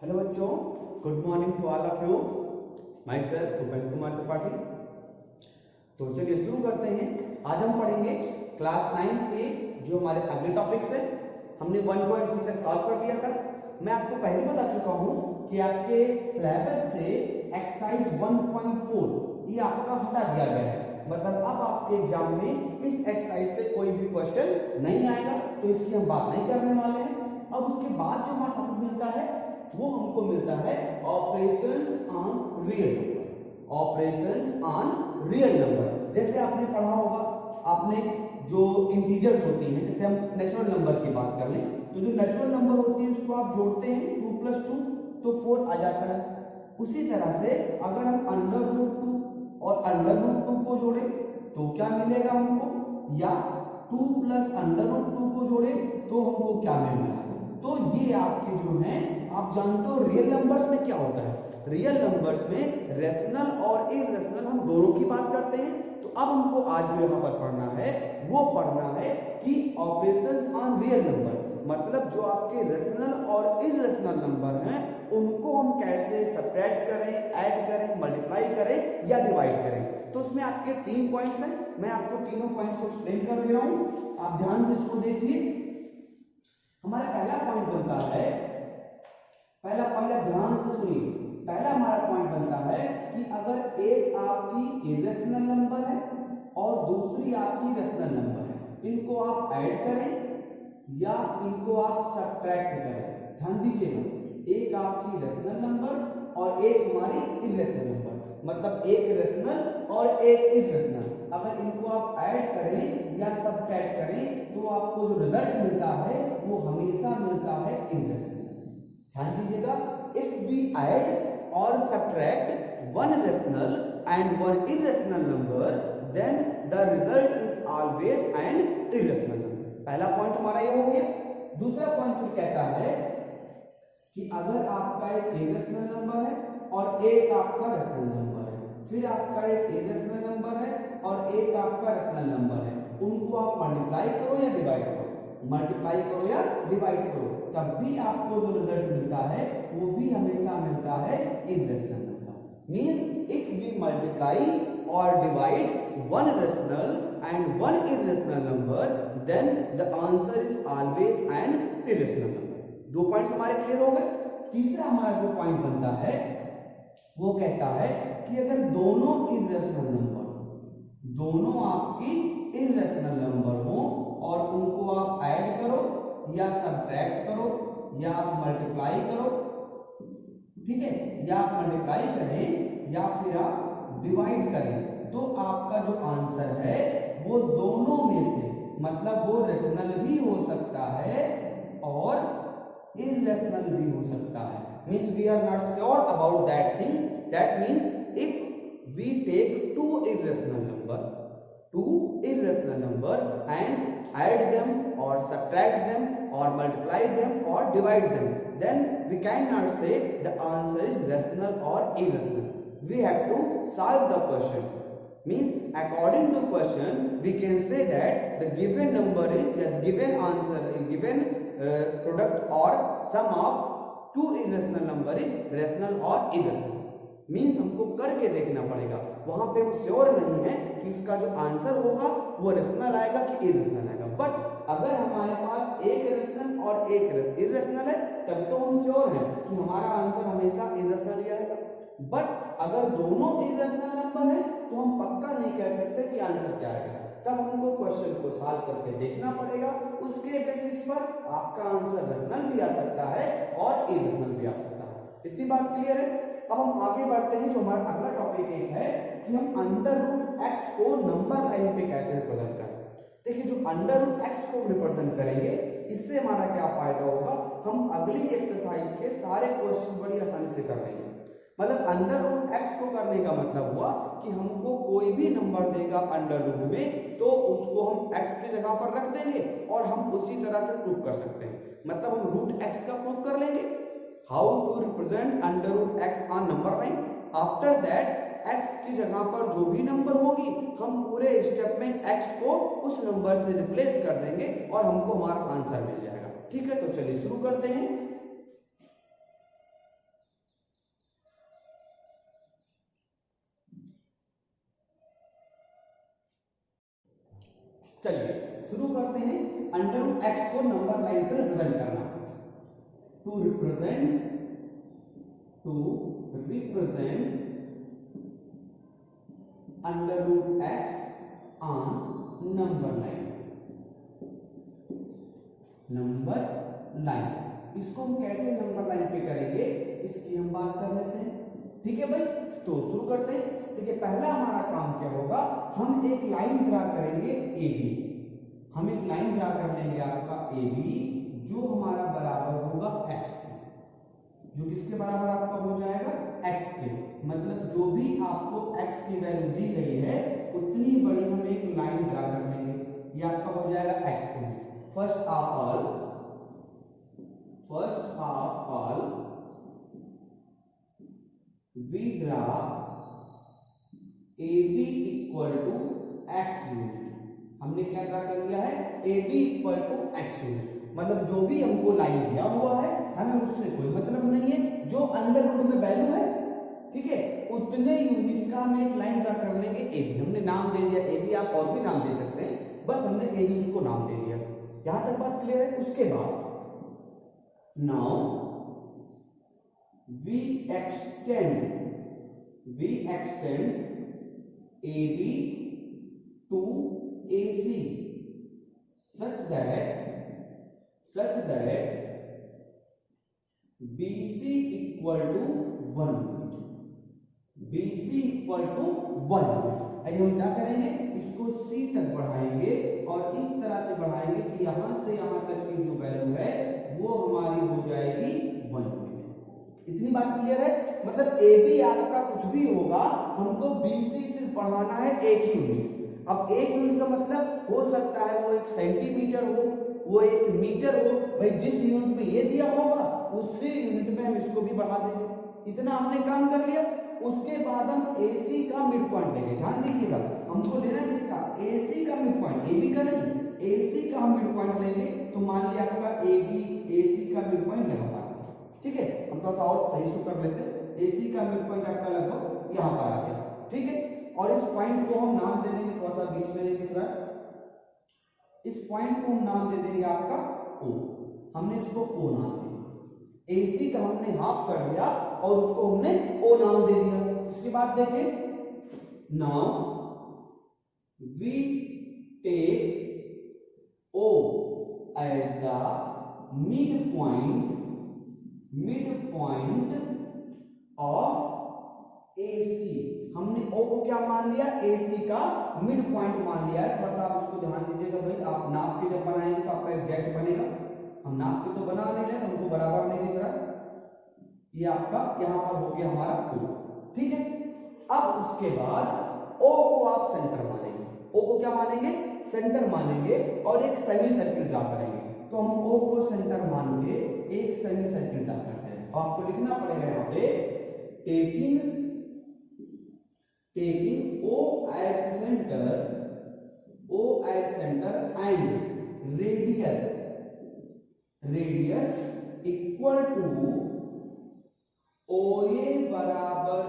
Hello बच्चों, good morning to all of you. Myself Bhupendra Kumar Tripathi. तो चलिए शुरू करते हैं। आज हम पढ़ेंगे क्लास 9 के जो हमारे अगले टॉपिक्स हैं। हमने 1.3 तक सॉल्व कर दिया था। मैं आपको पहले बता चुका हूं कि आपके सिलेबस से एक्सरसाइज 1.4 ये आपका हटा दिया गया है। मतलब अब आपके एग्जाम में इस एक्सरसाइज से कोई भी क्वेश्चन नहीं आएगा, तो इसकी हम बात नहीं करने वाले हैं। अब उसके बाद जो हमारा टॉपिक मिलता है वो हमको मिलता है operations on real number. Operations on real number जैसे आपने पढ़ा होगा, आपने जो इंटीजर्स होती हैं, जैसे हम नेचुरल नंबर की बात कर लें तो जो नेचुरल नंबर होती है उसको आप जोड़ते हैं 2 + 2 तो 4 आ जाता है। उसी तरह से अगर हम √2 और √2 को जोड़े तो क्या मिलेगा हमको, या 2 + √2 को जोड़े तो हमको क्या मिलेगा। तो ये आपके जो हैं, आप जानते हो रियल नंबर्स में क्या होता है। रियल नंबर्स में रेशनल और इरेशनल हम दोनों की बात करते हैं। तो अब हमको आज जो यहाँ पर पढ़ना है वो पढ़ना है कि ऑपरेशंस ऑन रियल नंबर, मतलब जो आपके रेशनल और इरेशनल नंबर हैं उनको हम कैसे सब्ट्रैक्ट करें, ऐड करें, मल्टीप्लाई करें या डिवाइड करें। तो उसमें आपके 3 पॉइंट्स हैं। मैं आपको तीनों पॉइंट्स को एक्सप्लेन कर दे रहा हूं, आप ध्यान से इसको देखिए। हमारा पहला पॉइंट बनता है, पहला पॉइंट ध्यान से सुनिए। पहला हमारा पॉइंट बनता है कि अगर एक आपकी इरेशनल नंबर है और दूसरी आपकी रेशनल नंबर है, इनको आप ऐड करें या इनको आप सब्ट्रैक्ट करें। ध्यान दीजिएगा, एक आपकी रेशनल नंबर और एक हमारी इरेशनल नंबर, मतलब एक रेशनल और एक इरेशनल, अगर इनको आप ऐड करें या सब्ट्रैक्ट करें तो आपको जो रिजल्ट मिलता है वो हमेशा मिलता है इरेशनल। ध्यान दीजिएगा, इफ वी ऐड और subtract one rational and one irrational number then the result is always an irrational number. पहला पॉइंट हमारा ये हो गया। दूसरा पॉइंट फिर कहता है कि अगर आपका एक इरेशनल नंबर है और एक आपका रेशनल नंबर है, फिर आपका एक इरेशनल नंबर है और एक आपका रेशनल नंबर है, उनको आप मल्टीप्लाई करो या डिवाइड करो, मल्टीप्लाई करो या डिवाइड करो, तब भी आपको जो रिजल्ट मिलता है वो भी हमेशा मिलता है irrational number. Means if we multiply और divide one rational and one irrational number then the answer is always an irrational number. 2 points हमारे क्लियर हो गए। तीसरा हमारा जो पॉइंट बनता है वो कहता है कि अगर दोनों इरेशनल नंबर, दोनों आपकी इरेशनल नंबर हो और उनको आप ऐड करो या सब्ट्रैक्ट करो या आप मल्टीप्लाई करो, ठीक है, या आप मल्टीप्लाई करें या फिर आप डिवाइड करें, तो आपका जो आंसर है वो दोनों में से, मतलब वो रेशनल भी हो सकता है और इरेशनल भी हो सकता है। Means we are not sure about that thing. That means if we take two irrational number and add them or subtract them or multiply them or divide them, then we cannot say the answer is rational or irrational. We have to solve the question. Means according to question we can say that the given number is, the given answer is, given product or sum of two irrational number is rational or irrational. Means हमको करके देखना पड़ेगा, वहां पे हम sure नहीं है कि उसका जो आंसर होगा वो रेशनल आएगा कि इरेशनल आएगा। बट अगर हमारे पास एक रेशनल और एक इरेशनल है तब तो हम श्योर हैं कि हमारा आंसर हमेशा इरेशनल ही आएगा। बट अगर दोनों इरेशनल नंबर है तो हम पक्का नहीं कह सकते कि आंसर क्या आएगा। तब हमको क्वेश्चन को सॉल्व करके देखना पड़ेगा, उसके बेसिस पर आपका आंसर रेशनल भी आ सकता है और इरेशनल भी आ सकता है। इतनी बात क्लियर है। अब हम आगे बढ़ते हैं। जो हमारा अगला टॉपिक एक है कि हम √x को नंबर लाइन पे कैसे रिप्रेजेंट करें। देखिए, जो √x को रिप्रेजेंट करेंगे इससे हमारा क्या फायदा होगा, हम अगली एक्सरसाइज के सारे क्वेश्चन बड़ी आसानी से कर लेंगे। मतलब √x को करने का मतलब हुआ कि हमको कोई भी नंबर देगा √ में तो उसको हम x की जगह पर रख देंगे और हम उसी तरह से प्रूव कर सकते हैं। मतलब हम √x का प्रूव कर लेंगे, how to represent √x on number line. After that x की जगह पर जो भी नंबर होगी हम पूरे स्टेप में x को उस नंबर से रिप्लेस कर देंगे और हमको हमारा आंसर मिल जाएगा। ठीक है, तो चलिए शुरू करते हैं। चलिए शुरू करते हैं। अंडर रूट एक्स को नंबर लाइन पर रिप्रेजेंट करना। To represent under root X on number line. इसको हम कैसे नंबर लाइन पे करेंगे इसकी हम बात कर लेते हैं। ठीक है भाई, तो शुरू करते हैं। देखिए पहला हमारा काम क्या होगा, हम एक लाइन ड्रा करेंगे ए बी। हम एक लाइन ड्रा कर लेंगे आपका ए बी, जो हमारा बराबर होगा एक्स के। जो किसके बराबर आपका हो जाएगा, एक्स के। मतलब जो भी आपको एक्स की वैल्यू दी गई है उतनी बड़ी हम एक लाइन ड्रा कर लेंगे। ये आपका हो जाएगा एक्स के। First of all we draw AB equal to X unit. हमने क्या ड्रा कर लिया है, AB equal to X unit. मतलब जो भी हमको लाइन दिया हुआ है हमें उससे कोई मतलब नहीं है, जो अंडर रूट में वैल्यू है, ठीक है, उतने यूनिट का हम एक लाइन ड्रा कर लेंगे AB। हमने नाम दे दिया AB, आप और भी नाम दे सकते हैं, बस हमने AB उसको नाम दे दिया। यहां तक बात क्लियर है। उसके बाद now we extend AB to AC such that BC equal to 1 unit। BC equal to 1 unit। अभी हम क्या करेंगे, इसको C तक बढ़ाएंगे और इस तरह से बढ़ाएंगे कि यहां से यहां तक की जो वैल्यू है वो हमारी हो जाएगी 1 यूनिट। इतनी बात क्लियर है। मतलब ए बी आपका कुछ भी होगा, हमको BC सिर्फ बढ़ाना है 1 यूनिट। अब 1 यूनिट का मतलब हो सकता है वो 1 सेंटीमीटर हो, वो 1 मीटर हो। भाई जिस यूनिट में ये दिया होगा उसी यूनिट में हम इसको भी बढ़ा देंगे। इतना हमने काम कर लिया। उसके बाद हम AC का मिड पॉइंट लेंगे। ध्यान दीजिएगा, हमको लेना किसका, AC का मिड पॉइंट, AB का नहीं, AC का हम मिड पॉइंट लेंगे। तो मान लिया आपका AB AC का मिड पॉइंट यहाँ पर, ठीक है। हम थोड़ा सा और सही से कर लेते हैं। AC का मिड पॉइंट आपका लगभग यहाँ पर आ गया, ठीक है। और इस पॉइंट को हम नाम दे देंगे, थोड़ा सा बीच में नहीं दिख रहा है, इस पॉइंट को हम नाम दे देंगे आपका O। हमने इसको O नाम दे दिया। AC का हमने हाफ कर दिया और उसको हमने O नाम दे दिया। उसके बाद देखिए, now we take O as the mid point of AC। हमने O को क्या मान लिया, AC का मिड पॉइंट मान लिया है। बस आप इसको ध्यान दीजिएगा भाई, आप नाप के जब बनाएंगे तो आपका एग्जैक्ट बनेगा। हम नाप के तो बना नहीं रहे, हमको बराबर नहीं दिख रहा है। ये आपका यहाँ पर हो गया हमारा O, ठीक है। अब उसके बाद O को आप सेंटर मानेंगे। O को क्या मानेंगे, सेंटर मानेंगे और एक सेमी सर्किल ड्रा करेंगे। तो हम O को सेंटर मान के एक सेमी सर्किल ड्रा करते हैं। तो आपको लिखना पड़ेगा यहाँ पे taking O as center and radius equal to OA बराबर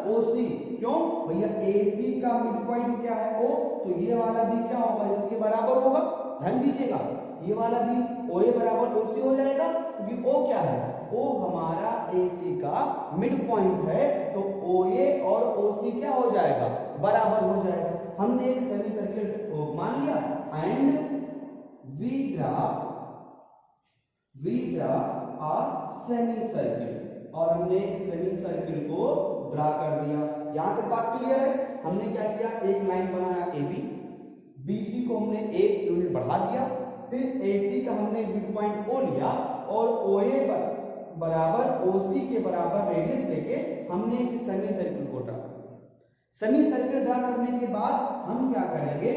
OC। क्यों भैया, AC का मिड पॉइंट क्या है O, तो ये वाला भी क्या होगा, इसके बराबर होगा। ध्यान दीजिएगा, ये वाला भी OA बराबर OC हो जाएगा, क्योंकि O क्या है, O हमारा AC का मिड पॉइंट है। तो OA और OC क्या हो जाएगा, बराबर हो जाएगा। हमने एक सेमी सर्किल मान लिया and we draw a semi circle, और हमने एक सेमी सर्किल को ड्रा कर दिया। यहां तक बात क्लियर है। हमने क्या किया, एक लाइन बनाया AB, BC को हमने 1 यूनिट बढ़ा दिया, फिर AC का हमने मिड पॉइंट O लिया और OA बराबर OC के बराबर रेडियस लेके हमने एक सेमी सर्किल को ड्रा किया। सेमी सर्किल ड्रा करने के बाद हम क्या करेंगे,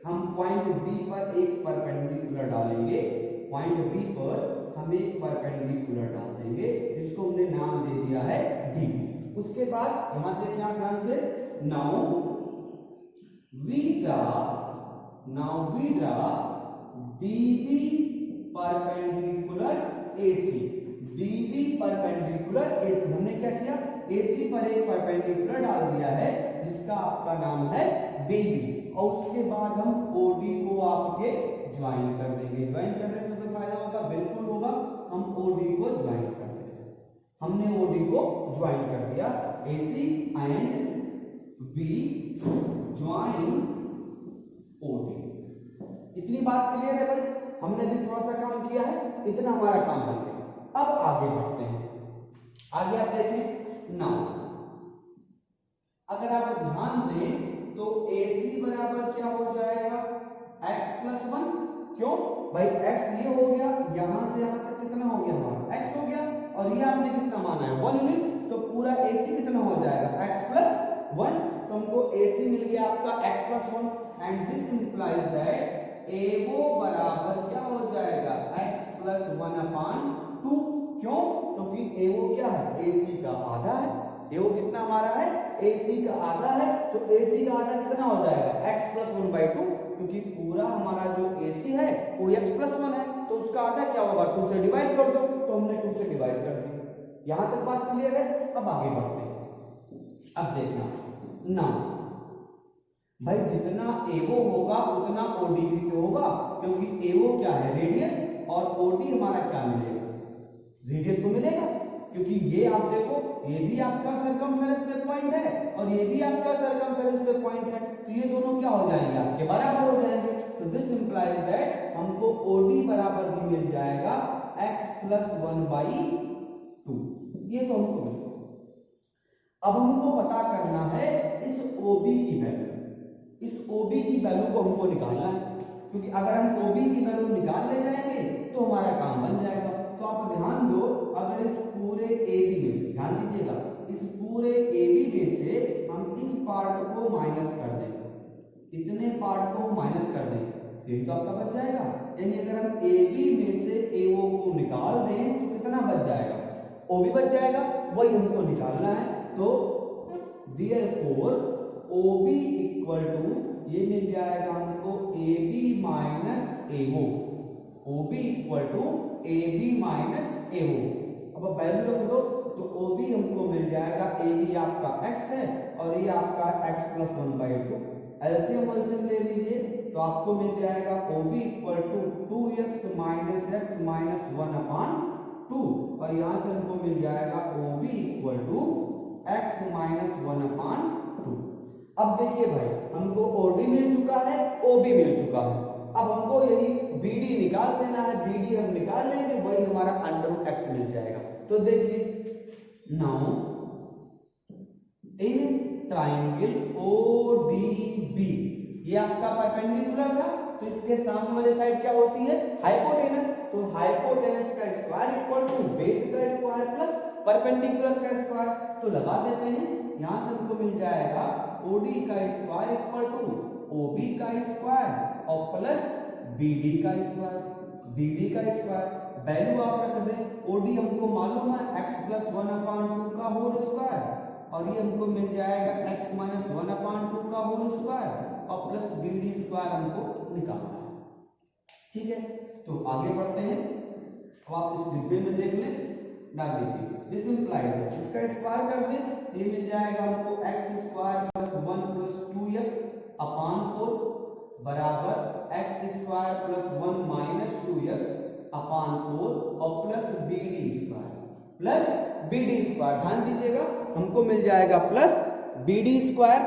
हम पॉइंट B पर एक परपेंडिकुलर डालेंगे। पॉइंट B पर हम एक परपेंडिकुलर डाल देंगे, जिसको हमने नाम दे दिया है D। उसके बाद यहां देखिए आप ध्यान से, now we draw DB perpendicular AC। DB perpendicular AC, हमने क्या किया, AC पर एक परपेंडिकुलर डाल दिया है जिसका आपका नाम है BB और उसके बाद हम OD को आपके ज्वाइन कर देंगे। ज्वाइन करने से कोई फायदा होगा? बिल्कुल होगा। हम OD को ज्वाइन कर देंगे। हमने OD को ज्वाइन कर दिया। AC and B join OD। इतनी बात क्लियर है भाई? हमने भी थोड़ा सा काम किया है, इतना हमारा काम बन गया। अब आगे बढ़ते हैं। आगे आप देखें ना, अगर आप ध्यान दें तो AC बराबर क्या हो जाएगा? x+1। क्यों भाई? x ये हो गया, यहां से यहां तक कितना हो गया हमारा? x हो गया, और ये आपने कितना माना है? 1 यूनिट। तो पूरा AC कितना हो जाएगा? x+1। तो हमको AC मिल गया आपका x+1 and this implies that AO बराबर क्या हो जाएगा? x+1/2। क्यों? क्योंकि AO क्या है? AC का आधा है। AO कितना हमारा है? AC का आधा है। तो AC का आधा कितना हो जाएगा? x+1/2, क्योंकि पूरा हमारा जो AC है वो x+1 है, तो उसका आधा क्या होगा? 2 से डिवाइड कर दो। तो हमने 2 से डिवाइड कर दिया। यहां तक बात क्लियर है? अब आगे बढ़ते हैं। अब देखना ना भाई, जितना AO होगा उतना OD भी तो होगा, क्योंकि AO क्या है? रेडियस, और OD हमारा क्या मिलेगा? रेडियस तो मिलेगा, क्योंकि ये आप देखो, ये भी आपका सर्कमफेरेंस पे पॉइंट है और ये भी आपका सर्कमफेरेंस पे पॉइंट है, तो ये दोनों क्या हो जाएंगे? आपके बराबर हो जाएंगे। तो दिस इंप्लाइज दैट हमको OD बराबर भी मिल जाएगा x+1/2। ये तो हमको मिल गया। अब हमको पता करना है इस OB की वैल्यू। इस OB की वैल्यू को हमको निकालना है, क्योंकि अगर हम OB की वैल्यू निकाल ले जाएंगे तो हमारा काम बन जाएगा। तो आप ध्यान दो, अगर इस पूरे AB में से, ध्यान दीजिएगा, इस पूरे AB में से हम इस पार्ट को माइनस कर देंगे, इतने पार्ट को माइनस कर देंगे, फिर तो आपका बच जाएगा। यानी अगर हम AB में से AO को निकाल दें तो कितना बच जाएगा? OB बच जाएगा। वही हमको निकालना है। तो देयरफॉर OB इक्वल टू, ये मिल जाएगा हमको AB minus AO। OB equal to AB minus AO। अब वैल्यू रख दो, तो OB हमको मिल जाएगा, AB आपका x है और ये आपका x+1/2। एलसीएम ले लीजिए, तो आपको मिल जाएगा OB equal to 2x minus x minus 1/2, और यहां से हमको मिल जाएगा OB equal to x minus 1/2। अब देखिए भाई, हमको OD मिल चुका है, OB मिल चुका है। अब हमको यही BD निकाल देना है। BD हम निकाल लेंगे, वही हमारा √x मिल जाएगा। तो देखिए, नाउ इन ट्राइंगल ODB, ये आपका परपेंडिकुलर था, तो इसके सामने वाली साइड क्या होती है? हाइपोटेनस। तो हाइपोटेनस का स्क्वायर इक्वल टू बेस का स्क्वायर प्लस परपेंडिकुलर का स्क्वायर। तो लगा देते हैं, यहां से हमको मिल जाएगा OD का स्क्वायर इक्वल टू OB का स्क्वायर और प्लस BD का स्क्वायर। BD का स्क्वायर वैल्यू आप रख दें, OD हमको मालूम है x+1/2 का होल स्क्वायर, और ये हमको मिल जाएगा x माइनस 1/2 का होल स्क्वायर और प्लस BD स्क्वायर हमको निकालना है। ठीक है, तो आगे बढ़ते हैं। अब आप इस डिब्बे में देख लें ना, देखिए दिस इंप्लाइज है, इसका स्क्वायर कर दें, ये मिल जाएगा हमको x² + 1 + 2x/4 बराबर x² + 1 - 2x/4 और प्लस BD स्क्वायर। ध्यान दीजिएगा, हमको मिल जाएगा प्लस BD स्क्वायर।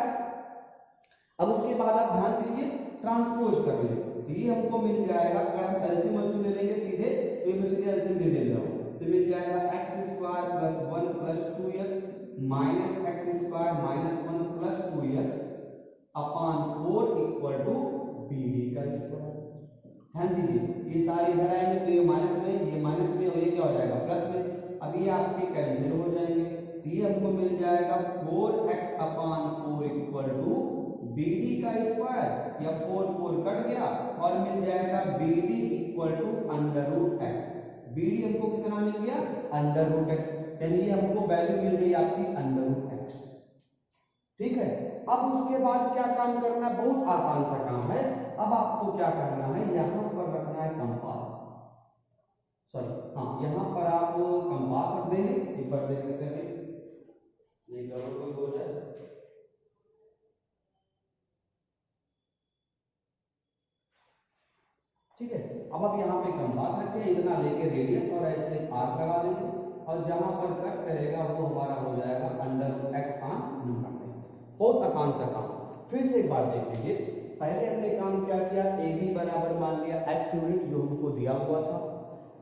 अब उसके बाद आप ध्यान दीजिए, ट्रांसपोज कर लें, तो ये हमको मिल जाएगा, अगर हम एलसीएम ले लेंगे सीधे, तो ये मैं सीधे एलसीएम ले रहा हूं, तो मिल जाएगा x² + 1 + 2x minus x² - 1 + 2x/4 equal to BD का स्क्वायर। ध्यान दीजिए, ये सारे इधर आएंगे तो ये माइनस में और ये क्या हो जाएगा? प्लस में। अब ये आपके कैंसिल हो जाएंगे, तो ये हमको मिल जाएगा 4x/4 इक्वल टू BD का स्क्वायर, या 4 कट गया और मिल जाएगा BD equal to √x। BD हमको कितना मिल गया? √x, यानी ये हमको वैल्यू मिल गई आपकी √x। ठीक है, अब उसके बाद क्या काम करना? बहुत आसान सा काम है। अब आपको क्या करना है? यहां पर रखना है कंपास, सॉरी हाँ, यहां पर आप कंपास रख देंगे। एक बार देख लेते हैं, ये गड़बड़ कोई हो जाए। अब आप यहाँ पे कंपास रखें, इतना लेके रेडियस और ऐसे आर्क लगा देंगे और जहां पर कट करेगा वो हमारा हो जाएगा अंडर एक्स ऑन नंबर में। बहुत आसान सा काम। फिर से एक बार देख लीजिए, पहले हमने काम क्या किया, ए बी बराबर मान लिया एक्स यूनिट जो हमको दिया हुआ था,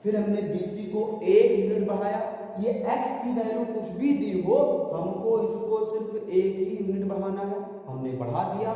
फिर हमने BC को 1 यूनिट बढ़ाया। ये x की वैल्यू कुछ भी दी हो, हमको इसको सिर्फ 1 ही यूनिट बढ़ाना है, हमने बढ़ा दिया।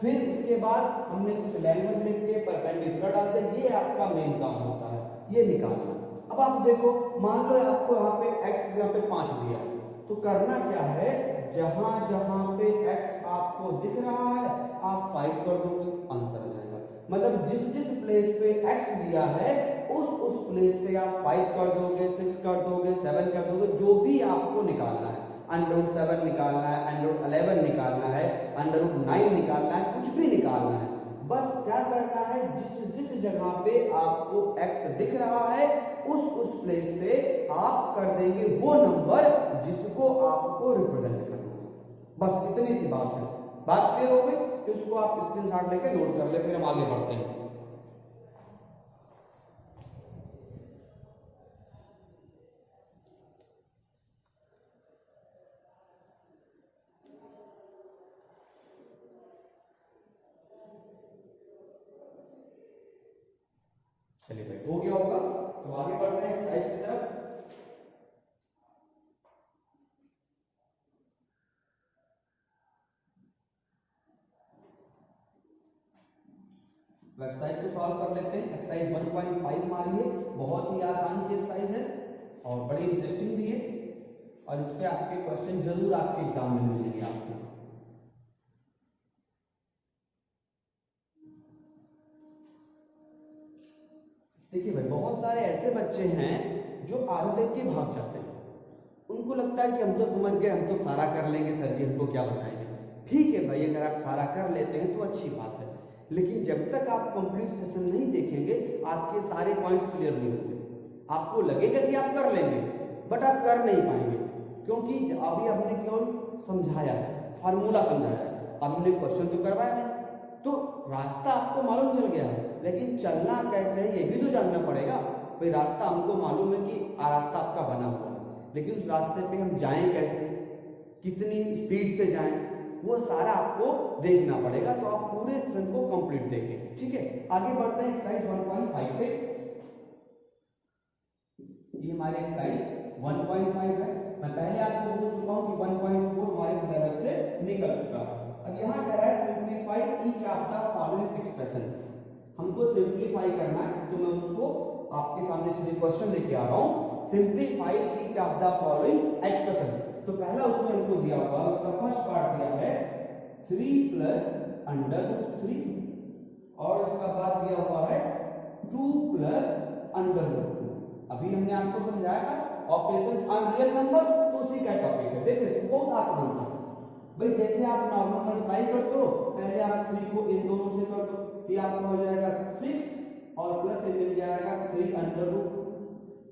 फिर उसके बाद हमने कुछ लैंग्वेज लिख के परपेंडिकुलर डाल दिया। ये आपका मेन काम होता है, ये निकालना। अब आप देखो, मान लो आपको यहाँ पे x यहाँ पे 5 दिया है, तो करना क्या है, जहां जहां पे x आपको दिख रहा है आप 5 कर दोगे, आंसर आ जाएगा। मतलब जिस जिस प्लेस पे x दिया है उस प्लेस पे आप 5 कर दोगे, 6 कर दोगे, 7 कर दोगे, जो भी आपको निकालना है। √7 निकालना है, √11 निकालना है, √9 निकालना है, कुछ भी निकालना है। बस क्या करना है, जिस जिस जगह पे आपको x दिख रहा है उस प्लेस पे आप कर देंगे वो नंबर जिसको आपको रिप्रेजेंट करना है। बस इतनी सी बात है। बात क्लियर हो गई? तो इसको आप स्क्रीनशॉट लेके नोट कर ले, फिर हम आगे बढ़ते हैं। चलिए भाई, हो गया होगा, तो आगे बढ़ते हैं एक्सरसाइज की तरफ। एक्सरसाइज को सॉल्व कर लेते हैं। एक्सरसाइज 1.5 मारिए, बहुत ही आसान सी एक्सरसाइज है और बड़ी इंटरेस्टिंग भी है, और इस पे आपके क्वेश्चन जरूर आपके एग्जाम में मिलेंगे आपको। देखिए भाई, बहुत सारे ऐसे बच्चे हैं जो आधे तक के भाग जाते हैं। उनको लगता है कि हम तो समझ गए, हम तो सारा कर लेंगे, सर जी हमको क्या बताएंगे। ठीक है भाई, अगर आप सारा कर लेते हैं तो अच्छी बात है, लेकिन जब तक आप कंप्लीट सेशन नहीं देखेंगे आपके सारे पॉइंट्स क्लियर नहीं होंगे। आपको लगेगा कि आप कर लेंगे, बट आप कर नहीं पाएंगे, क्योंकि अभी हमने केवल समझाया है, फार्मूला समझाया है, अब हमने क्वेश्चन तो करवाया नहीं। तो रास्ता आपको मालूम चल गया है, लेकिन चलना कैसे है ये भी तो जानना पड़ेगा। भाई रास्ता हमको मालूम है कि रास्ता आपका बना हुआ है, लेकिन उस रास्ते पे हम जाएं कैसे, कितनी स्पीड से जाएं, वो सारा आपको देखना पड़ेगा। तो आप पूरे सेशन को कंप्लीट देखें। ठीक है, आगे बढ़ते हैं एक्सरसाइज 1.5 पे। ये हमारी एक्सरसाइज 1.5 है। मैं पहले आपसे बोल चुका हूं कि 1.4 हमारे सिलेबस से निकल चुका है। अब यहाँ कह रहा है simplify each of the following expression. हमको सिंप्लीफाई करना है, तो मैं उसको आपके सामने सीधे क्वेश्चन लेके आ रहा हूँ। Simplify each of the following expression. तो पहला उसमें हमको दिया हुआ है, उसका फर्स्ट पार्ट दिया है 3 प्लस √3, और इसका बाद दिया हुआ है 2 प्लस √2। अभी हमने आपको समझाया था ऑपरेशंस ऑन रियल नंबर, तो उसी का टॉपिक है। देखिए बहुत आसान सा भाई, जैसे आप नॉर्मल मल्टीप्लाई करते हो, पहले आप 3 को इन दोनों से कर दो, तो आपका हो जाएगा 6 और प्लस ये मिल जाएगा 3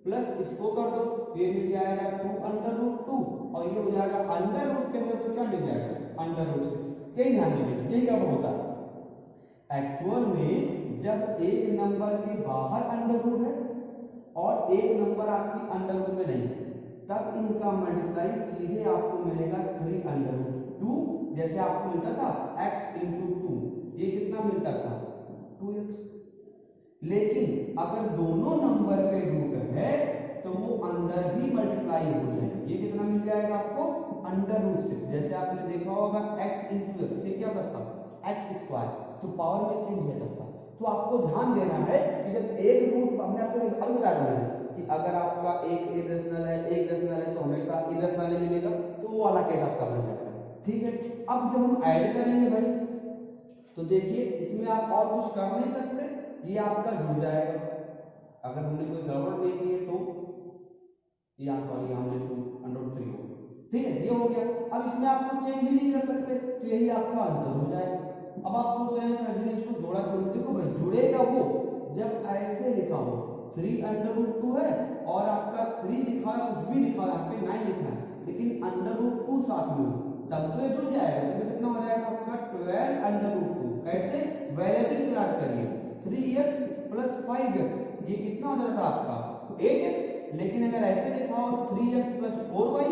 प्लस इसको कर दो, ये मिल जाएगा 2 और ये हो जाएगा अंडर रूट के अंदर तो क्या मिल जाएगा √6। यही ध्यान दीजिए, यही कब होता है एक्चुअल में, जब एक नंबर के बाहर अंडर रूट है और एक नंबर आपकी अंडर रूट में नहीं, तब इनका मल्टीप्लाई सीधे आपको मिलेगा 3√2। जैसे आपको मिलता था x × 2, ये कितना मिलता था 2x। लेकिन अगर दोनों नंबर पे रूट है तो वो अंदर भी मल्टीप्लाई हो जाएंगे। ये कितना मिल जाएगा आपको √6। जैसे आपने देखा होगा x × x, ये क्या होता था x², तो पावर में चेंज होता था। तो आपको ध्यान देना है कि जब एक रूट, हमने आपसे अभी बता दिया कि अगर आपका एक इरेशनल है, एक रेशनल है, तो हमेशा इरेशनल मिलेगा, तो वो वाला केस आपका बन जाएगा। ठीक है, अब जब हम ऐड करेंगे भाई, तो देखिए इसमें आप और कुछ कर नहीं सकते, ये आपका जुड़ जाएगा। अगर हमने कोई गड़बड़ नहीं की है तो या सॉरी हमने 2√3 हो, ठीक है, ये हो गया। अब इसमें आप कुछ चेंज ही नहीं कर सकते, तो यही आपका आंसर हो जाएगा। अब आप सोच रहे हैं सर जी ने इसको जोड़ा क्यों? देखो भाई, जुड़ेगा वो जब ऐसे लिखा हो 3√2 है और आपका 3 लिखा है, कुछ भी लिखा है, यहाँ पे 9 लिखा है, लेकिन √2 साथ में हो, तब तो ये जुड़ जाएगा। तो कितना हो जाएगा आपका 12√2। कैसे? वेरिएबल याद करिए, 3x प्लस 5x, ये कितना हो जाता आपका 8x। लेकिन अगर ऐसे लिखा हो 3x प्लस 4y,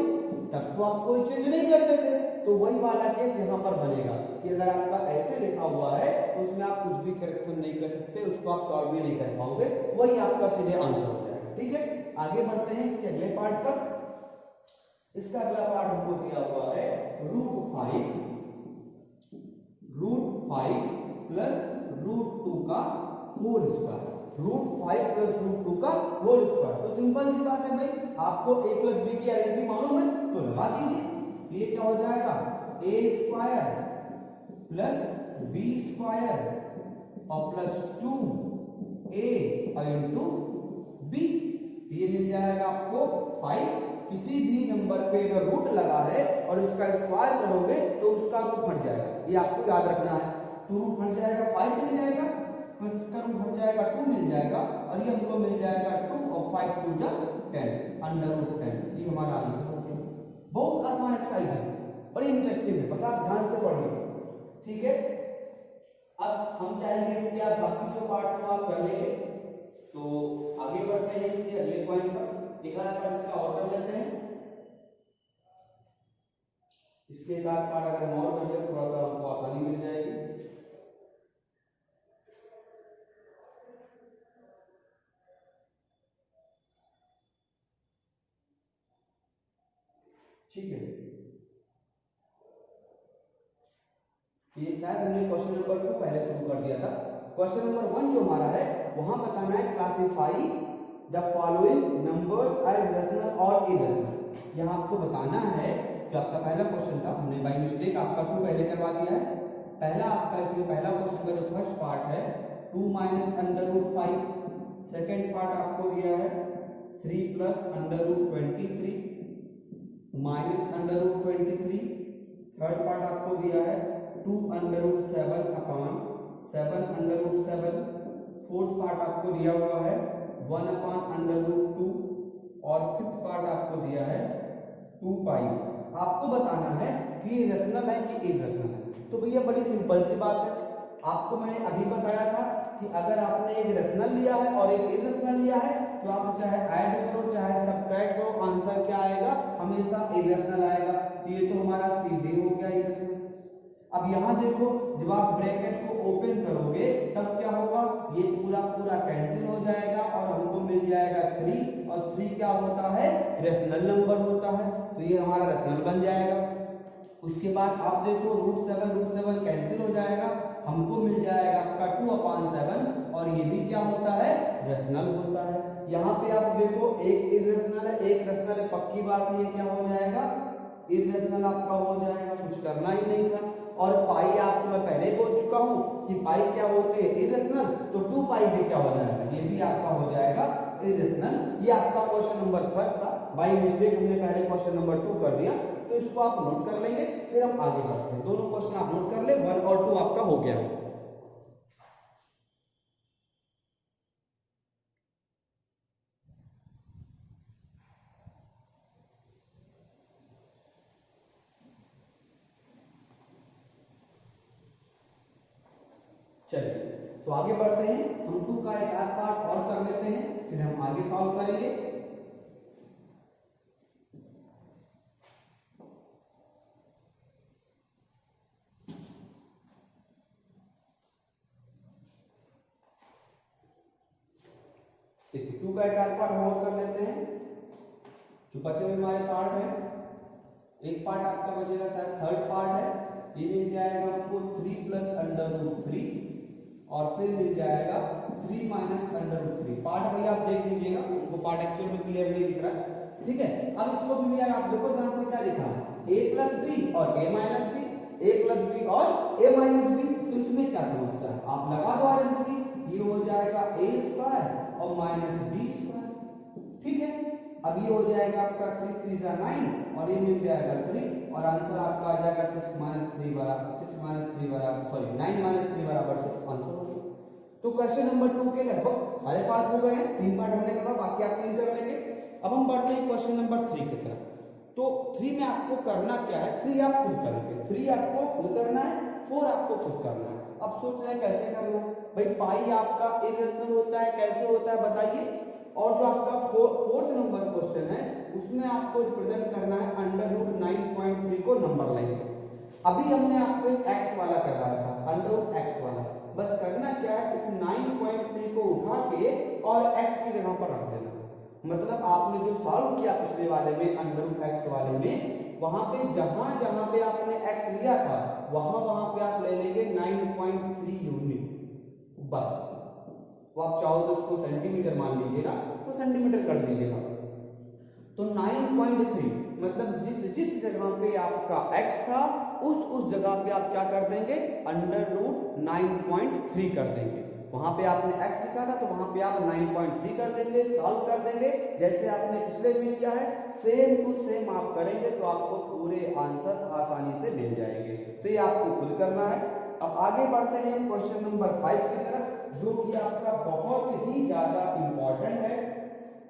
तब तो आप कोई चेंज नहीं करते थे। तो वही वाला केस यहाँ पर बनेगा कि अगर आपका ऐसे लिखा हुआ है तो उसमें आप कुछ भी करेक्शन नहीं कर सकते, उसको आप सॉल्व भी नहीं कर पाओगे, वही आपका सीधे आंसर हो जाएगा। ठीक है, आगे बढ़ते हैं इसके अगले पार्ट पर। इसका अगला पार्ट हमको दिया हुआ है √5 प्लस √2 का होल स्क्वायर। √5 प्लस √2 का होल स्क्वायर। तो सिंपल सी बात है भाई, आपको a प्लस b की आइडेंटिटी मालूम है तो लगा दीजिए। ये क्या हो जाएगा a square plus b square और प्लस 2a इंटू b। ये मिल जाएगा आपको 5। किसी भी नंबर पे अगर रूट लगा है और उसका स्क्वायर करोगे तो उसका रूट हट जाएगा, ये आपको याद रखना है। तो रूट हट जाएगा 5 मिल जाएगा, प्लस इसका रूट हट जाएगा 2 मिल जाएगा, और ये हमको मिल जाएगा 2 और 5 2 जा 10 √10। ये हमारा आंसर हो गया। बहुत आसान एक्सरसाइज है, बड़ी इंटरेस्टिंग है, बस आप ध्यान से पढ़िए। ठीक है, अब हम चाहेंगे इसके आप बाकी जो पार्ट्स को आप कर लेंगे। तो आगे बढ़ते हैं इसके अगले पॉइंट पर। एक आध पार्ट इसका और कर लेते हैं। इसके एक आध पार्ट अगर हम और कर ले थोड़ा सा हमको आसानी मिल जाएगी। ठीक है, ये शायद हमने क्वेश्चन नंबर 2 पहले शुरू कर दिया था। क्वेश्चन नंबर 1 जो हमारा है वहां बताना है classify the following numbers as rational और इरेशनल। यहाँ आपको बताना है, जो आपका पहला क्वेश्चन था हमने बाय मिस्टेक आपका 2 पहले करवा दिया है। पहला आपका इसमें पहला क्वेश्चन का जो फर्स्ट पार्ट है 2 माइनस √5, सेकेंड पार्ट आपको दिया है 3 प्लस √23 माइनस √23, थर्ड पार्ट आपको दिया है 2 √7 अपॉन 7 फोर्थ पार्ट आपको दिया हुआ है 1 अपॉन √2 और फिफ्थ पार्ट आपको दिया है 2 पाई। आपको बताना है कि ये रेशनल है कि इरेशनल है। तो भैया बड़ी सिंपल सी बात है, आपको मैंने अभी बताया था कि अगर आपने एक रेशनल लिया है और एक इरेशनल लिया है तो आप चाहे ऐड करो चाहे सब्ट्रैक्ट करो, आंसर क्या आएगा, हमेशा इरेशनल आएगा। तो ये तो हमारा सीधे हो गया इरेशनल। अब यहाँ देखो, जब आप ब्रैकेट को ओपन करोगे तब क्या होगा, ये पूरा पूरा कैंसिल हो जाएगा और हमको मिल जाएगा 3, और 3 क्या होता है, रेशनल नंबर होता है, तो ये हमारा रेशनल बन जाएगा। उसके बाद आप देखो √7 कैंसिल हो जाएगा, हमको मिल जाएगा आपका 2/7, और ये भी क्या होता है, रेशनल होता है। यहाँ पे आप देखो एक इरेशनल है एक रेशनल है, पक्की बात है ये क्या हो जाएगा, इरेशनल आपका हो जाएगा, कुछ करना ही नहीं था। और पाई आपको मैं पहले बोल चुका हूं कि पाई क्या होती है, इरेशनल, तो 2 पाई भी क्या हो जाएगा, ये भी आपका हो जाएगा इरेशनल। ये आपका क्वेश्चन नंबर फर्स्ट था, बाय मिस्टेक हमने पहले क्वेश्चन नंबर 2 कर दिया, तो इसको आप नोट कर लेंगे, फिर हम आगे बढ़ते हैं। दोनों क्वेश्चन आप नोट कर ले, 1 और 2 आपका हो गया। चलिए तो आगे बढ़ते हैं, हम 2 का एक आध पार्ट और कर लेते हैं, फिर हम आगे सॉल्व करेंगे। देखिए 2 का एक आध पार्ट हम और कर लेते हैं। जो बचे हुए हमारे पार्ट है, एक पार्ट आपका बचेगा शायद थर्ड पार्ट है, ये मिल जाएगा आपको 3 प्लस √3, और फिर मिल जाएगा 3 माइनस √3। पार्ट भैया आप देख लीजिएगा, उनको पार्ट एक्चुअल में क्लियर नहीं दिख रहा है। ठीक है, अब इसको भी आप देखो ध्यान से क्या लिखा है, a प्लस बी और a minus b, a plus b और a माइनस बी। तो इसमें क्या समस्या है, आप लगा दो आइडेंटिटी, ये हो जाएगा a स्क्वायर और माइनस बी स्क्वायर। ठीक है, अब ये हो जाएगा आपका 3 3 9 और ये मिल जाएगा 3, और आंसर आपका आ जाएगा 6 माइनस 3 बराबर 6 माइनस 3 बराबर सॉरी 9 माइनस 3 बराबर 6, आंसर हो गया। तो क्वेश्चन नंबर 2 के लगभग सारे पार्ट हो गए हैं, 3 पार्ट हमने करवा, बाकी आप 3 कर लेंगे। अब हम बढ़ते हैं क्वेश्चन नंबर 3 की तरफ। तो 3 में आपको करना क्या है, 3 आप खुद करेंगे, 3 आपको खुद करना है, 4 आपको खुद करना है। अब सोच रहे हैं कैसे करना है, भाई पाई आपका इरेशनल होता है, कैसे होता है बताइए। और जो आपका फोर्थ नंबर क्वेश्चन है उसमें आपको रिप्रेजेंट करना है अंडर रूट 9.3 को नंबर लाइन। अभी हमने आपको एक एक्स वाला करवाया था, अंडर रूट एक्स वाला। बस करना क्या है, इस 9.3 को उठा के और एक्स की जगह पर रख देना। मतलब आपने जो सॉल्व किया पिछले वाले में अंडर रूट एक्स वाले में, वहां पे जहां जहां पे आपने एक्स लिया था वहां पे आप ले लेंगे 9.3 यूनिट बस। तो आप चाहो तो उसको सेंटीमीटर मान लीजिएगा तो सेंटीमीटर कर दीजिएगा। तो 9.3 मतलब जिस जगह पे आपका x था उस जगह पे आप क्या कर देंगे, अंडर रूट 9.3 कर देंगे। वहां पे आपने x लिखा था तो वहां पे आप 9.3 कर देंगे, सॉल्व कर देंगे जैसे आपने पिछले में किया है, सेम टू सेम आप करेंगे तो आपको पूरे आंसर आसानी से मिल जाएंगे। तो ये आपको खुद करना है। अब आगे बढ़ते हैं क्वेश्चन नंबर 5 की तरफ, जो कि आपका बहुत ही ज्यादा इंपॉर्टेंट है।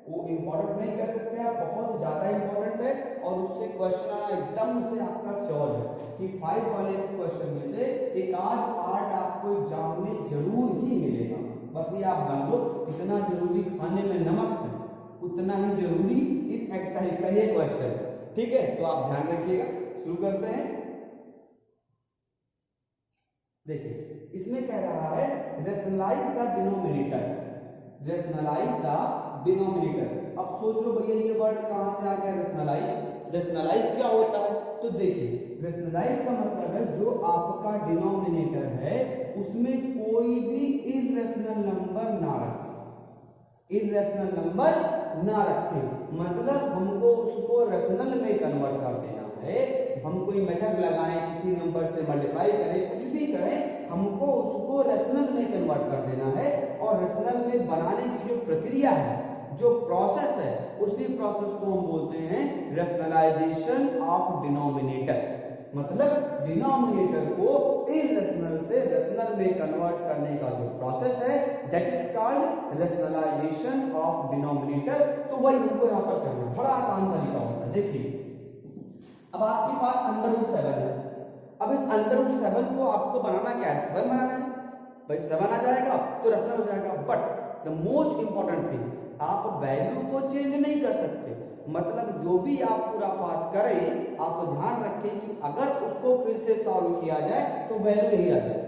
वो इंपॉर्टेंट नहीं कह सकते आप, बहुत ज्यादा इंपॉर्टेंट है और उससे क्वेश्चन आना एकदम से आपका श्योर है कि 5 वाले क्वेश्चन में से एक आध पार्ट आपको एग्जाम में जरूर ही मिलेगा। बस ये आप जान लो, इतना जरूरी खाने में नमक है उतना ही जरूरी इस एक्सरसाइज का ये क्वेश्चन। ठीक है, तो आप ध्यान रखिएगा। शुरू करते हैं। देखिए इसमें कह रहा है rationalise the denominator, rationalise the denominator. अब सोच लो भैया ये वर्ड कहां से आ गया, रेशनलाइज। रेशनलाइज क्या होता है, तो देखिए रेशनलाइज का मतलब है जो आपका डिनोमिनेटर है उसमें कोई भी इरेशनल नंबर ना रखे, इरेशनल नंबर ना रखे। मतलब हमको उसको रेशनल में कन्वर्ट कर देना है। हम कोई मेथड लगाएं, किसी नंबर से मल्टीप्लाई करें, कुछ भी करें, हमको उसको रेशनल में कन्वर्ट कर देना है। और रेशनल में बनाने की जो प्रक्रिया है, जो प्रोसेस है, उसी प्रोसेस को हम बोलते हैं रेशनलाइजेशन ऑफ डिनोमिनेटर। मतलब डिनोमिनेटर को इरेशनल से रेशनल में कन्वर्ट करने का जो प्रोसेस है that is called rationalisation of denominator. तो वही हमको यहाँ पर करना है, बड़ा आसान तरीका होता है। देखिए अब आपके पास अंडर रूट 7 है। अब इस अंडर रूट 7 को आपको बनाना क्या है, 7 बनाना है। भाई 7 आ जाएगा तो रेशनल हो जाएगा। But the most important thing, आप वैल्यू को चेंज नहीं कर सकते। मतलब जो भी आप पूरा बात करें आप ध्यान रखें कि अगर उसको फिर से सॉल्व किया जाए तो वैल्यू यही आ जाए।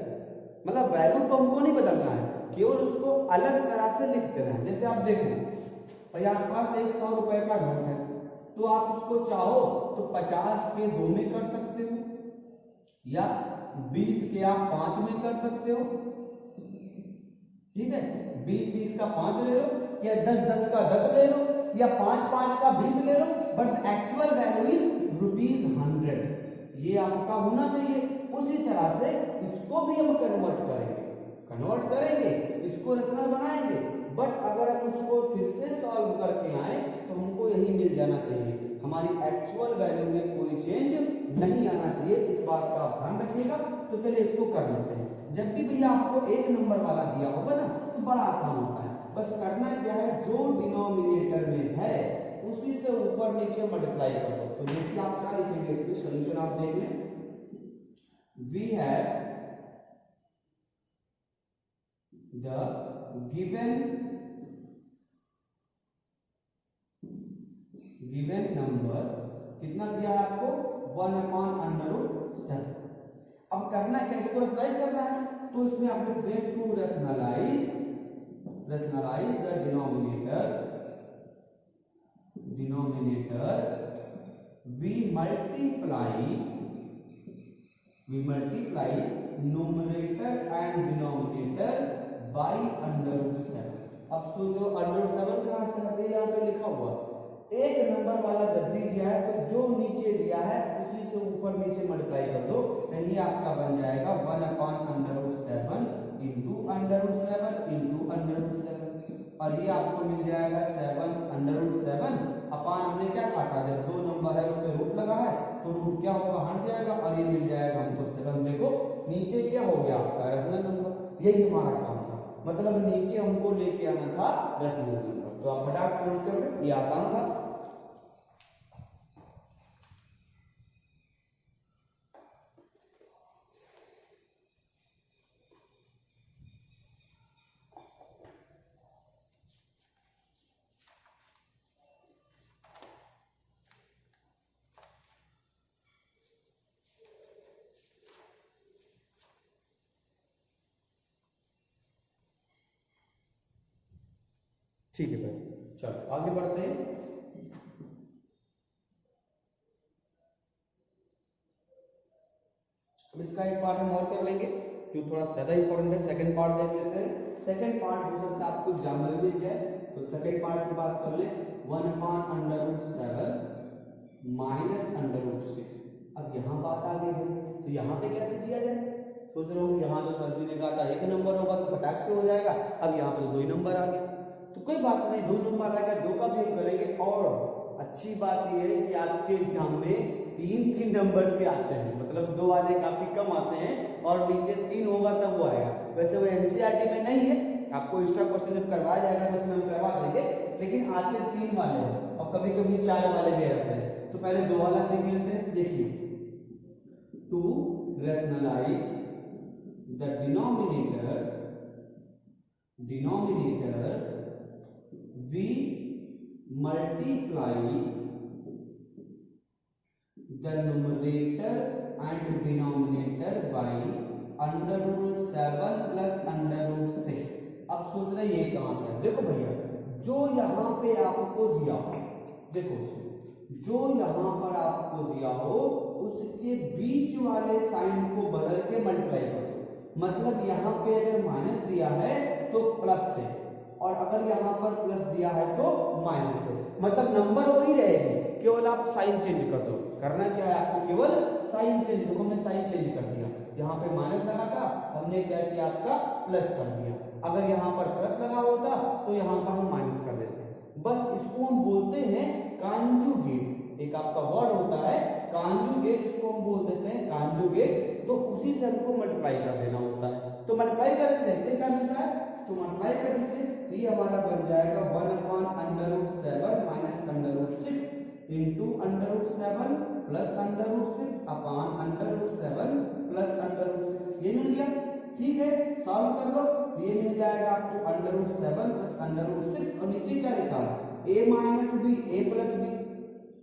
मतलब वैल्यू को हमको नहीं बदलना है, केवल उसको अलग तरह से लिख देना है। जैसे आप देखो भाई आपके पास एक 100 रुपए का नोट है, तो आप उसको चाहो तो 50 के 2 में कर सकते हो, या 20 के आप 5 में कर सकते हो। ठीक है, 20 का 5 ले लो, या 10 का 10 ले लो, या 5 का 20 ले लो। But actual value is ₹100। ये आपका होना चाहिए। उसी तरह से इसको भी हम कन्वर्ट करेंगे, इसको रेशनल बनाएंगे। बट अगर हम उसको फिर से सॉल्व करके आए तो हमको यही मिल जाना चाहिए, हमारी एक्चुअल वैल्यू में कोई चेंज नहीं आना चाहिए। इस बात का आप ध्यान रखिएगा। तो चलिए इसको कर लेते हैं। जब भी भैया आपको एक नंबर वाला दिया होगा ना तो बड़ा आसान होता है। बस करना क्या है, जो डिनोमिनेटर में है उसी से ऊपर नीचे मल्टीप्लाई कर दो। तो देखिए आप क्या लिखेंगे, इसमें सॉल्यूशन आप देख लें। We have the given number कितना दिया है आपको, 1/√7। अब करना क्या, इसको रेशनलाइज करना है। तो इसमें आप लिख दें to rationalise the denominator we multiply numerator and denominator by √7। अब सोचो √7 कहां से है, यहाँ पे लिखा हुआ एक नंबर वाला जब भी दिया है तो जो नीचे दिया है उसी से ऊपर नीचे मल्टीप्लाई कर दो। ये आपका बन जाएगा 1/√7 इंटू √7 और ये आपको मिल जाएगा 7/√7 अपान हमने क्या काटा, जब दो नंबर है उस पर रूट लगा है तो रूट क्या होगा, हट जाएगा और ये मिल जाएगा हमको 7। देखो नीचे क्या हो गया आपका रेशनल नंबर, यही हमारा काम था। मतलब नीचे हमको लेके आना था रेशनल नंबर। तो आप फटाक से नोट कर लो, ये आसान था। ठीक है भाई, चलो आगे बढ़ते हैं। अब इसका एक पार्ट हम और कर लेंगे जो थोड़ा ज्यादा इंपॉर्टेंट है। सेकंड पार्ट देख लेते हैं। सेकंड पार्ट हो सकता है आपको एग्जाम में मिल जाए, तो सेकंड पार्ट की बात कर ले। 1/√7 माइनस √6। अब यहाँ बात आ गई भाई, तो यहाँ पे कैसे किया जाए? सोच रहा हूँ यहाँ जो सर जी ने कहा था 1 नंबर होगा तो फटाक से हो जाएगा। अब यहाँ पे 2 ही नंबर आ गए, तो कोई बात नहीं, 2 नंबर आ गया, 2 का भी हम करेंगे। और अच्छी बात यह है कि आपके एग्जाम में 3 नंबर्स के आते हैं, मतलब 2 वाले काफी कम आते हैं और नीचे 3 होगा तब वो आएगा। वैसे वो एनसीईआरटी में नहीं है, आपको एक्स्ट्रा क्वेश्चन जब करवाया जाएगा तो उसमें हम करवा देंगे, लेकिन आते 3 वाले हैं और कभी कभी 4 वाले भी आते हैं। तो पहले 2 वाला सीख लेते हैं। देखिए, to rationalise the denominator we multiply the numerator and denominator by √7 plus √6। अब सोच रहे ये कहां से है? देखो भैया, जो यहां पे आपको दिया, देखो जो यहां पर आपको दिया हो उसके बीच वाले साइन को बदल के मल्टीप्लाई कर दो। मतलब यहां पे अगर माइनस दिया है तो प्लस से, और अगर यहाँ पर प्लस दिया है तो माइनस से, मतलब नंबर वही रहेगी, केवल आप साइन चेंज कर दो। करना क्या है आपको? केवल साइन चेंज। देखो मैं साइन चेंज कर दिया, यहाँ पे माइनस लगा था, हमने क्या किया आपका प्लस कर दिया। अगर यहाँ पर प्लस लगा होता तो यहाँ पर हम माइनस कर देते हैं। बस इसको हम बोलते हैं कॉन्जुगेट। एक आपका वर्ड होता है कॉन्जुगेट, इसको हम बोल देते हैं कॉन्जुगेट। तो उसी से हमको मल्टीप्लाई कर देना होता है। तो मल्टीप्लाई करके देखते क्या मिलता है, तो मल्टीप्लाई कर दीजिए, तो ये हमारा बन जाएगा 1/√7 minus √6 into √7 plus √6 upon √7 plus √6। ये मिल गया, ठीक है। सॉल्व कर दो, ये मिल जाएगा आपको √7 प्लस √6, और नीचे क्या लिखा है? a minus b a plus b.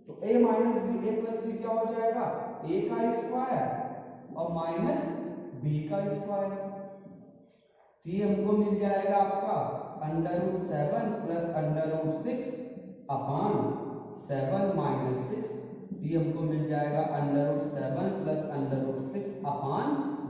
तो a minus b a plus b क्या हो जाएगा? a का स्क्वायर और माइनस b का स्क्वायर। तो ये हमको मिल जाएगा आपका √7 प्लस √6 अपॉन 7 माइनस 6। तो ये हमको मिल जाएगा √7 प्लस √6 अपॉन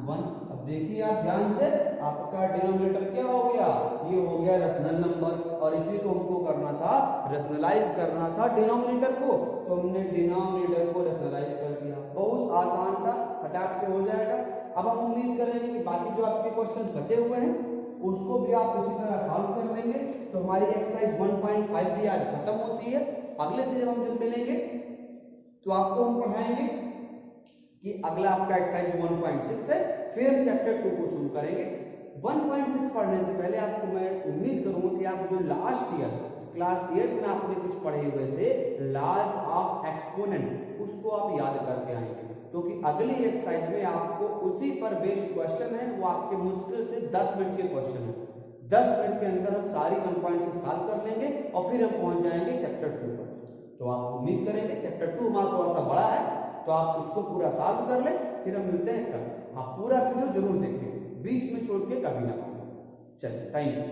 1। अब देखिए आप ध्यान से, आपका डिनोमिनेटर क्या हो गया? ये हो गया रेशनल नंबर, और इसी को हमको करना था, रेशनलाइज करना था डिनोमिनेटर को। तो हमने डिनोमिनेटर को रेशनलाइज कर दिया। बहुत आसान था, फटाक से हो जाएगा। अब हम उम्मीद करेंगे कि बाकी जो आपके क्वेश्चंस बचे हुए हैं उसको भी आप इसी तरह सॉल्व कर लेंगे। तो हमारी एक्सरसाइज 1.5 भी आज खत्म होती है। अगले दिन हम जब मिलेंगे तो आपको हम पढ़ाएंगे कि अगला आपका एक्सरसाइज 1.6 है, फिर हम चैप्टर 2 को शुरू करेंगे। 1.6 पढ़ने से पहले आपको मैं उम्मीद करूंगा कि आप जो लास्ट ईयर क्लास 8 में आपने कुछ पढ़े हुए थे लॉज ऑफ एक्सपोनेंट, उसको आप याद करके आएंगे, क्योंकि अगली एक्सरसाइज में आपको उसी पर बेस्ड क्वेश्चन है। वो आपके मुश्किल से 10 मिनट के क्वेश्चन है। 10 मिनट के अंदर हम सारी 1.6 सॉल्व कर लेंगे और फिर हम पहुंच जाएंगे चैप्टर 2 पर। तो आप उम्मीद करेंगे चैप्टर 2 हमारा थोड़ा सा बड़ा है, तो आप उसको पूरा सॉल्व कर ले। फिर हम मिलते हैं कल। आप पूरा वीडियो जरूर देखिए, बीच में छोड़ के कभी ना। चलिए, थैंक यू।